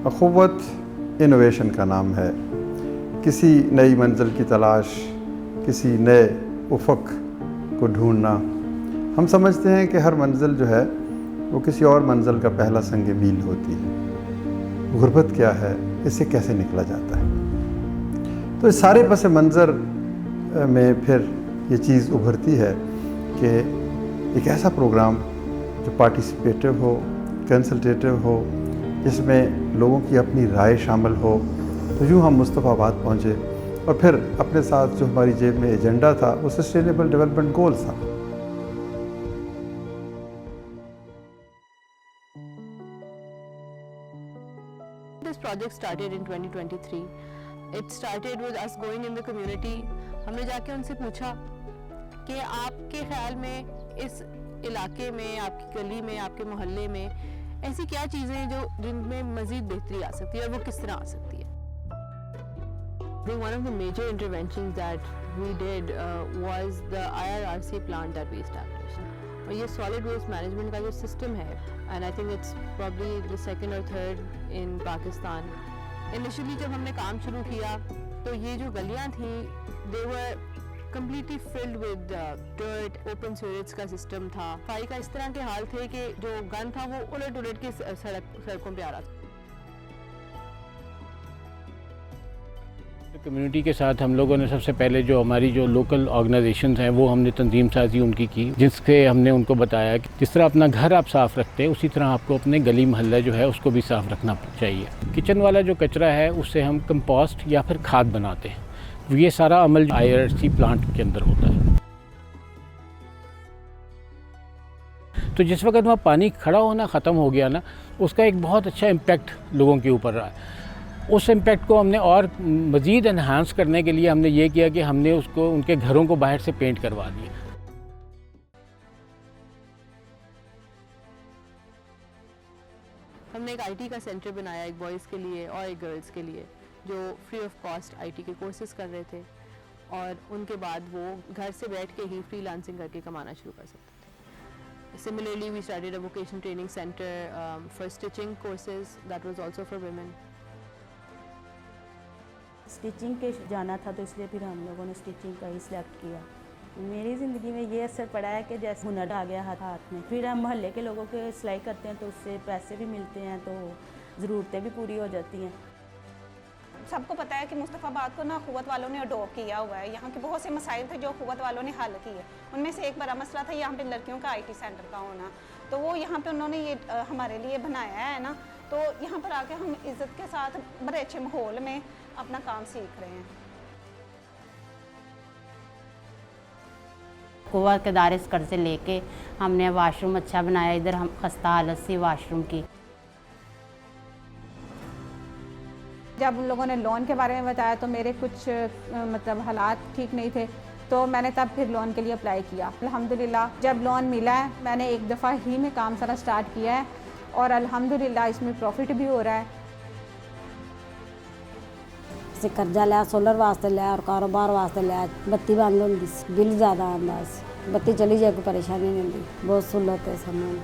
अख़ुव्वत innovation का नाम है। किसी नई मंजिल की तलाश, किसी नए उफ़क़ को ढूंढना। हम समझते हैं कि हर मंजिल जो है वो किसी और मंजिल का पहला संग मील होती है। गुर्बत क्या है, इससे कैसे निकला जाता है। तो इस सारे पस मंज़र में फिर ये चीज़ उभरती है कि एक ऐसा प्रोग्राम जो पार्टिसिपेटिव हो, कंसल्टेटिव हो, जिसमें लोगों की अपनी राय शामिल हो। तो यूँ हम मुस्तफ़ाबाद पहुँचे और फिर अपने साथ जो हमारी जेब में एजेंडा था वो सस्टेनेबल डेवलपमेंट गोल्स था। This project started in 2023. It started with us going in the community. हमने जाके उनसे पूछा कि आपके ख्याल में इस इलाके में, आपकी गली में, आपके मोहल्ले में ऐसी क्या चीज़ें हैं जो जिनमें मज़ीद बेहतरी आ सकती है और वो किस तरह आ सकती है। One of the major interventions that we did was the IRRC plant that we established. और ये solid waste management का जो system है, and I think it's probably the second or third in Pakistan. Initially जब हमने काम शुरू किया तो ये जो गलियाँ थी, they were completely filled with dirt, open sewage का सिस्टम था। सफाई का इस तरह के हाल थे कि जो गंद था वो उलट के सड़कों पे आ रहा था। कम्युनिटी के साथ हम लोगों ने सबसे पहले जो हमारी जो लोकल ऑर्गेनाइजेशंस हैं वो हमने तंजीम साजी उनकी की, जिसके हमने उनको बताया कि जिस तरह अपना घर आप साफ़ रखते हैं उसी तरह आपको अपने गली मोहल्ला जो है उसको भी साफ़ रखना चाहिए। किचन वाला जो कचरा है उससे हम कंपोस्ट या फिर खाद बनाते हैं। ये सारा अमल IRRC प्लांट के अंदर होता है। तो जिस वक्त वहाँ पानी खड़ा होना ख़त्म हो गया ना, उसका एक बहुत अच्छा इम्पैक्ट लोगों के ऊपर रहा है। उस इम्पैक्ट को हमने और मज़ीद एनहांस करने के लिए हमने ये किया कि हमने उसको उनके घरों को बाहर से पेंट करवा दिया। हमने एक IT का सेंटर बनाया, एक बॉयज़ के लिए और एक गर्ल्स के लिए, जो फ्री ऑफ कॉस्ट IT के कोर्सेज कर रहे थे और उनके बाद वो घर से बैठ के ही फ्रीलांसिंग करके कमाना शुरू कर सकते थे। Similarly, we started a vocational training center for stitching courses that was also for women. Stitching के जाना था तो इसलिए फिर हम लोगों ने स्टिचिंग का ही सिलेक्ट किया। मेरी ज़िंदगी में ये असर पड़ा है कि जैसे हुनर आ गया हाथ में, फिर हम मोहल्ले के लोगों के सिलाई करते हैं तो उससे पैसे भी मिलते हैं, तो ज़रूरतें भी पूरी हो जाती हैं। सबको पता है कि मुस्तफ़ाबाद को ना अख़ुव्वत वालों ने अडॉप्ट किया हुआ है। यहाँ के बहुत से मसाइल थे जो अख़ुव्वत वालों ने हल किए। उनमें से एक बड़ा मसला था यहाँ पे लड़कियों का IT सेंटर का होना, तो वो यहाँ पे उन्होंने ये हमारे लिए बनाया है ना, तो यहाँ पर आके हम इज़्ज़त के साथ बड़े अच्छे माहौल में अपना काम सीख रहे हैं। कुआ के दायरे से लेके हमने वाशरूम अच्छा बनाया। इधर हम खस्ता हालत सी वाशरूम की। जब उन लोगों ने लोन के बारे में बताया तो मेरे कुछ मतलब हालात ठीक नहीं थे, तो मैंने तब फिर लोन के लिए अप्लाई किया। अल्हम्दुलिल्लाह जब लोन मिला है, मैंने एक दफ़ा ही में काम सारा स्टार्ट किया है और अल्हम्दुलिल्लाह इसमें प्रॉफिट भी हो रहा है। से कर्जा लिया, सोलर वास्ते लिया और कारोबार वास्ते लिया। बत्ती बंद होंगी, बिल ज़्यादा आंदा, बत्ती चली जाए कोई परेशानी नहीं होती, बहुत सहूलत है सामान।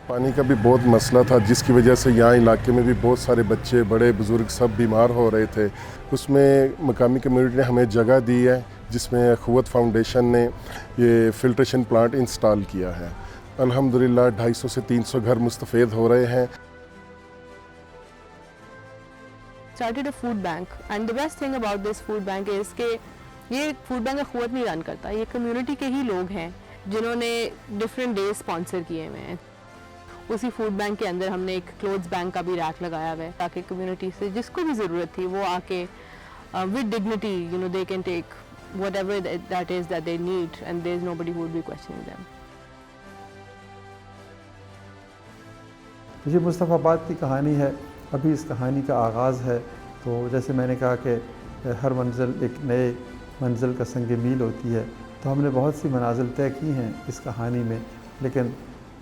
पानी का भी बहुत मसला था, जिसकी वजह से यहाँ इलाके में भी बहुत सारे बच्चे, बड़े बुज़ुर्ग सब बीमार हो रहे थे। उसमें मकामी कम्युनिटी ने हमें जगह दी है, जिसमें अख़ुव्वत फाउंडेशन ने ये फ़िल्ट्रेशन प्लांट इंस्टॉल किया है। अल्हम्दुलिल्लाह 250 से 300 घर मुस्तफ़ीद हो रहे हैं। Started a food bank and the best thing about this food bank is कि ये फूड बैंक अख़ुव्वत नहीं रन करता, ये कम्युनिटी के ही लोग हैं जिन्होंने डिफरेंट डेज स्पॉन्सर किए हुए हैं। उसी फूड बैंक के अंदर हमने एक क्लोथ्स बैंक का भी रैक लगाया हुआ है ताकि कम्युनिटी से जिसको भी ज़रूरत थी वो आके with dignity they can take whatever that is that they need and there is nobody who would be questioning them. ये मुस्तफ़ाबाद की कहानी है, अभी इस कहानी का आगाज़ है। तो जैसे मैंने कहा कि हर मंजिल एक नए मंजिल का संग मील होती है, तो हमने बहुत सी मनाजिल तय की हैं इस कहानी में, लेकिन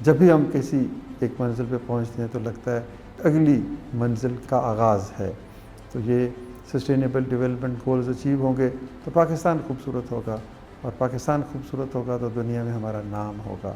जब भी हम किसी एक मंजिल पे पहुंचते हैं तो लगता है अगली मंजिल का आगाज़ है। तो ये सस्टेनेबल डेवलपमेंट गोल्स अचीव होंगे तो पाकिस्तान खूबसूरत होगा और पाकिस्तान खूबसूरत होगा तो दुनिया में हमारा नाम होगा।